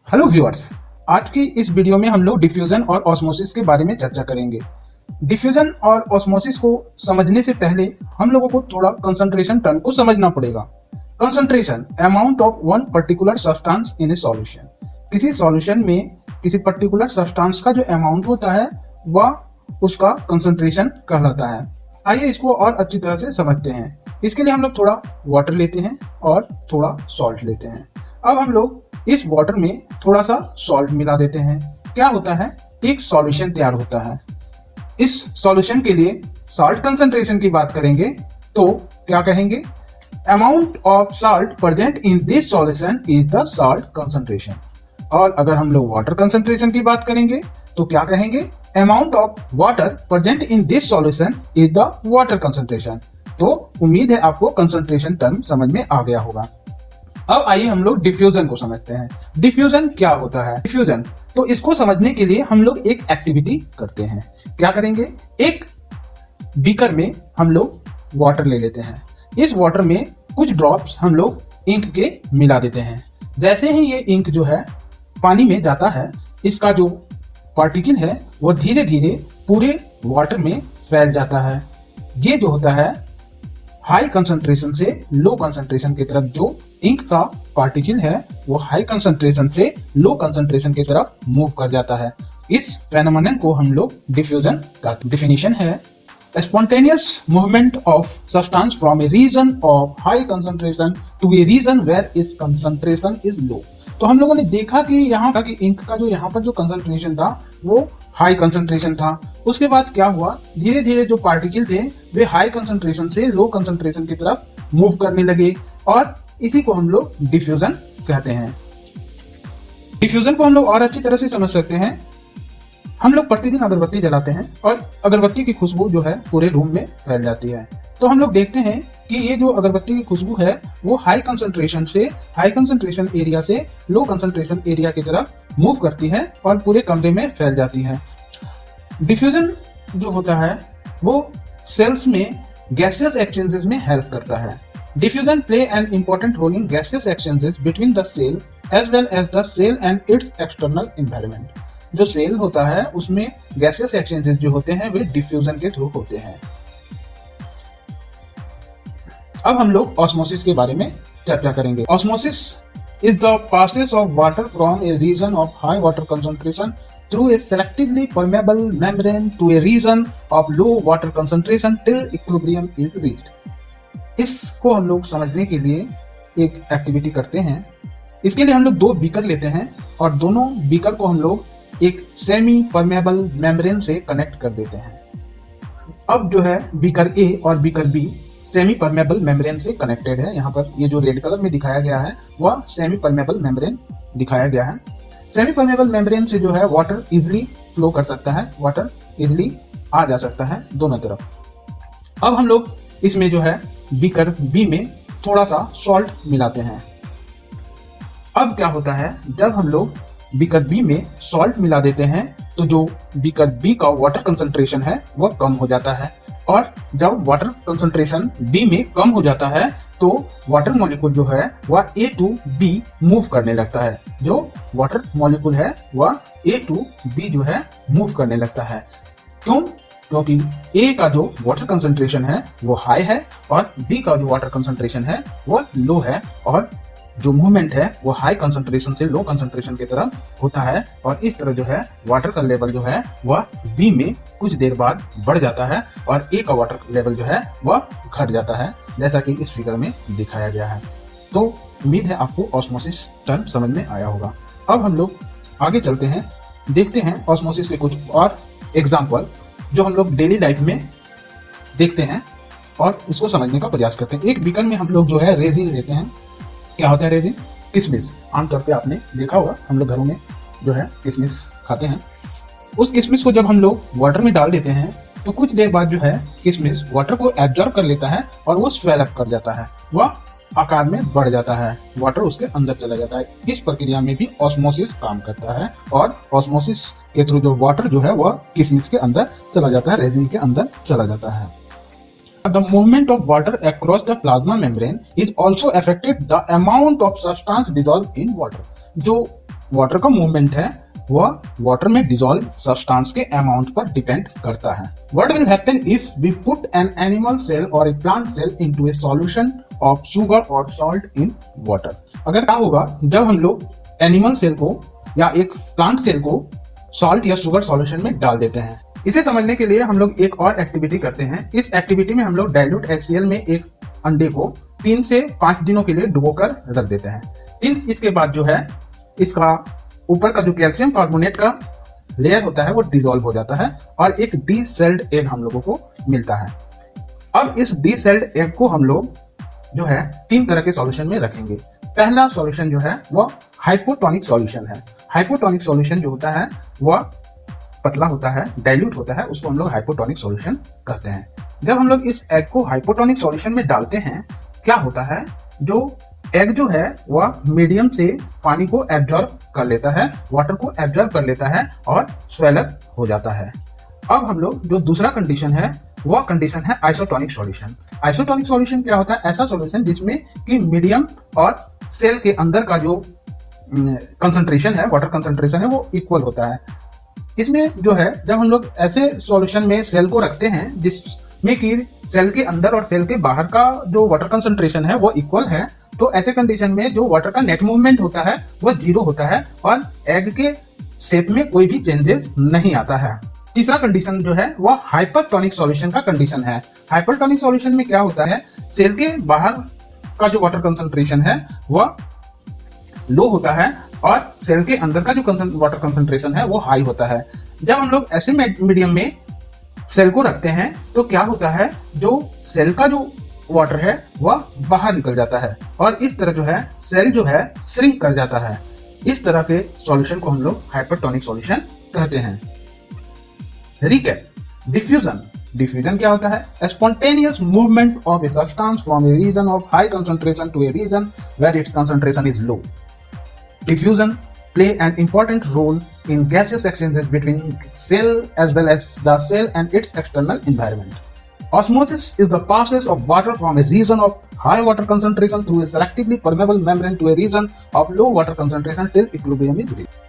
Hello viewers, आज की इस वीडियो में हम लोग डिफ्यूजन और ऑस्मोसिस के बारे में चर्चा करेंगे। डिफ्यूजन और ऑस्मोसिस को समझने से पहले हम लोगों को थोड़ा कंसंट्रेशन टर्म को समझना पड़ेगा। Concentration, amount of one particular substance in A solution. किसी सॉल्यूशन में किसी पर्टिकुलर सब्सटेंस का जो अमाउंट होता है वह उसका कंसंट्रेशन कहलाता है। आइए इसको और अच्छी तरह से समझते हैं। इसके लिए हम लोग थोड़ा वाटर लेते हैं और थोड़ा सॉल्ट लेते हैं। अब हम लोग इस वाटर में थोड़ा सा सॉल्ट मिला देते हैं। क्या होता है, एक सॉल्यूशन तैयार होता है। इस सॉल्यूशन के लिए सॉल्ट कंसंट्रेशन की बात करेंगे तो क्या कहेंगे, amount of salt present in this solution is the salt concentration. और अगर हम लोग वाटर कंसंट्रेशन की बात करेंगे तो क्या कहेंगे, amount of water present in this solution is the water concentration. तो उम्मीद है आपको कंसंट्रेशन टर्म समझ में आ गया होगा। अब आइए हम लोग डिफ्यूजन को समझते हैं। डिफ्यूजन क्या होता है? डिफ्यूजन, तो इसको समझने के लिए हम लोग एक एक्टिविटी करते हैं। क्या करेंगे, एक बीकर में हम लोग वाटर ले लेते हैं। इस वाटर में कुछ ड्रॉप्स हम लोग इंक के मिला देते हैं। जैसे ही ये इंक जो है पानी में जाता है, इसका जो पार्टिकल है वो धीरे धीरे पूरे वाटर में फैल जाता है। ये जो होता है हाई कंसंट्रेशन से लो कंसंट्रेशन की तरफ, जो इंक का पार्टिकल है वो हाई कंसंट्रेशन से लो कंसंट्रेशन की तरफ मूव कर जाता है। इस फेनोमेनन को हम लोग डिफ्यूजन का डेफिनेशन है, spontaneous movement of substance from a region of high concentration to a region where its concentration is low. तो हम लोगों ने देखा कि यहाँ का कि इंक का जो यहाँ पर जो कंसंट्रेशन था वो हाई कंसंट्रेशन था। उसके बाद क्या हुआ, धीरे धीरे जो पार्टिकल थे वे हाई कंसंट्रेशन से लो कंसंट्रेशन की तरफ मूव करने लगे और इसी को हम लोग डिफ्यूजन कहते हैं। डिफ्यूजन को हम लोग और अच्छी तरह से समझ सकते हैं। हम लोग प्रतिदिन अगरबत्ती जलाते हैं और अगरबत्ती की खुशबू जो है पूरे रूम में फैल जाती है। तो हम लोग देखते हैं कि ये जो अगरबत्ती की खुशबू है वो हाई कंसंट्रेशन एरिया से लो कंसंट्रेशन एरिया की तरफ मूव करती है और पूरे कमरे में फैल जाती है। डिफ्यूजन जो होता है वो सेल्स में गैसियस एक्सचेंजेस में हेल्प करता है। Diffusion play an important role in gaseous exchanges between the cell as well as the cell and its external environment. जो सेल होता है उसमें गैसियस एक्सचेंजेस जो होते हैं वे डिफ्यूजन के थ्रू होते हैं। अब हम लोग ऑस्मोसिस के बारे में चर्चा करेंगे। Osmosis is the passes of water from a region of high water concentration through a selectively permeable membrane to a region of low water concentration till equilibrium is reached. इसको हम लोग समझने के लिए एक एक्टिविटी करते हैं। इसके लिए हम लोग दो बीकर लेते हैं और दोनों बीकर को हम लोग एक सेमी परमेबल मेम्ब्रेन से कनेक्ट कर देते हैं। अब जो है बीकर ए और beaker B semi permeable membrane से कनेक्टेड है। यहाँ पर ये जो रेड कलर में दिखाया गया है वह सेमी परमेबल मेम्ब्रेन दिखाया गया है। सेमी परमेबल मेम्ब्रेन से जो है वाटर इजिली फ्लो कर सकता है, वाटर इजिली आ जा सकता है दोनों तरफ। अब हम लोग इसमें जो है बीकर बी में थोड़ा सा सॉल्ट मिलाते हैं। अब क्या होता है, जब हम लोग बीकर बी में सॉल्ट मिला देते हैं तो जो बीकर बी का वाटर कंसंट्रेशन है वह कम हो जाता है और जब वाटर कंसंट्रेशन बी में कम हो जाता है तो वाटर मॉलिक्यूल जो है वह ए टू बी मूव करने लगता है। जो वाटर मॉलिक्यूल है वह ए टू बी जो है मूव करने लगता है। क्यों? क्योंकि ए का जो वाटर कंसंट्रेशन है वो हाई है और बी का जो वाटर कंसंट्रेशन है वह लो है और जो मूवमेंट है वो हाई कंसंट्रेशन से लो कंसंट्रेशन की तरफ होता है और इस तरह जो है वाटर का लेवल जो है वह बी में कुछ देर बाद बढ़ जाता है और ए का वाटर लेवल जो है वह घट जाता है, जैसा कि इस फिगर में दिखाया गया है। तो उम्मीद है आपको ऑस्मोसिस टर्म समझ में आया होगा। अब हम लोग आगे चलते हैं, देखते हैं ऑस्मोसिस के कुछ और एग्जाम्पल जो हम लोग डेली लाइफ में देखते हैं और उसको समझने का प्रयास करते हैं। एक बीकर में हम लोग जो है रेजिन लेते हैं। क्या होता है रेजिन? किशमिश। आमतौर पे आपने देखा होगा हम लोग घरों में जो है किशमिश खाते हैं। उस किशमिश को जब हम लोग वाटर में डाल देते हैं तो कुछ देर बाद जो है किशमिश वाटर को एब्जॉर्ब कर लेता है और वो स्वेल अप कर जाता है, वह आकार में बढ़ जाता है, वाटर उसके अंदर चला जाता है। इस प्रक्रिया में भी ऑस्मोसिस काम करता है और ऑस्मोसिस के थ्रू जो वाटर जो है वह किशमिश के अंदर चला जाता है, रेजिन के अंदर चला जाता है। The movement of water across the plasma membrane is also affected the amount of substance dissolved in water। जो वाटर का मूवमेंट है वह वाटर में डिजोल्व सब्सटेंस के अमाउंट पर डिपेंड करता है। What will happen if we put an animal cell or a plant cell into a solution of sugar or salt in water? अगर क्या होगा जब हम लोग एनिमल सेल को या एक प्लांट सेल को सॉल्ट या शुगर सॉल्यूशन में डाल देते हैं। इसे समझने के लिए हम लोग एक और एक्टिविटी करते हैं। इस एक्टिविटी में हम लोग डाइल्यूट HCl में एक अंडे को 3 से 5 दिनों के लिए डुबोकर रख देते हैं। इसके बाद जो है इसका ऊपर का जो कैल्शियम कार्बोनेट का लेयर होता है वो डिसॉल्व हो जाता है और एक डी सेल्ड एग हम लोगों को मिलता है। अब इस डी सेल्ड एग को हम लोग जो है 3 तरह के सॉल्यूशन में रखेंगे। पहला सॉल्यूशन जो है वह हाइपोटोनिक सॉल्यूशन है। हाइपोटोनिक सॉल्यूशन जो होता है वह पतला होता है, डाइल्यूट होता है, उसको हम लोग हाइपोटोनिक सॉल्यूशन कहते हैं। जब हम लोग इस एग को हाइपोटोनिक सॉल्यूशन में डालते हैं क्या होता है, जो एग जो है वह मीडियम से पानी को एब्जॉर्ब कर लेता है, वाटर को एब्जॉर्ब कर लेता है और स्वेलअप हो जाता है। अब हम लोग जो दूसरा कंडीशन है वह कंडीशन है आइसोटोनिक सॉल्यूशन। आइसोटोनिक सॉल्यूशन क्या होता है, ऐसा सॉल्यूशन जिसमें कि मीडियम और सेल के अंदर का जो कंसंट्रेशन है, वाटर कंसंट्रेशन है, वो इक्वल होता है। इसमें जो है जब हम लोग ऐसे सॉल्यूशन में सेल को रखते हैं जिसमें कि सेल के अंदर और सेल के बाहर का जो वाटर कंसंट्रेशन है वो इक्वल है, तो ऐसे कंडीशन में जो वाटर का नेट मूवमेंट होता है वह 0 होता है और एग के शेप में कोई भी चेंजेस नहीं आता है। तीसरा कंडीशन जो है वह हाइपरटोनिक सॉल्यूशन का कंडीशन है। हाइपरटोनिक सॉल्यूशन में क्या होता है, सेल के बाहर का जो वाटर कंसंट्रेशन है वह लो होता है और सेल के अंदर का जो वाटर कंसंट्रेशन है वो हाई होता है। जब हम लोग ऐसे मीडियम में सेल को रखते हैं तो क्या होता है, जो सेल का जो वाटर है वह बाहर निकल जाता है और इस तरह जो है सेल जो है श्रिंक कर जाता है। इस तरह के सॉल्यूशन को हम लोग हाइपरटोनिक सॉल्यूशन कहते हैं। रिकैप, डिफ्यूजन क्या होता है, spontaneous movement of a substance from a region of high concentration to a region where its concentration is low. Diffusion play an important role in gaseous exchanges between cell as well as the cell and its external environment. Osmosis is the passage of water from a region of high water concentration through a selectively permeable membrane to a region of low water concentration till equilibrium is reached.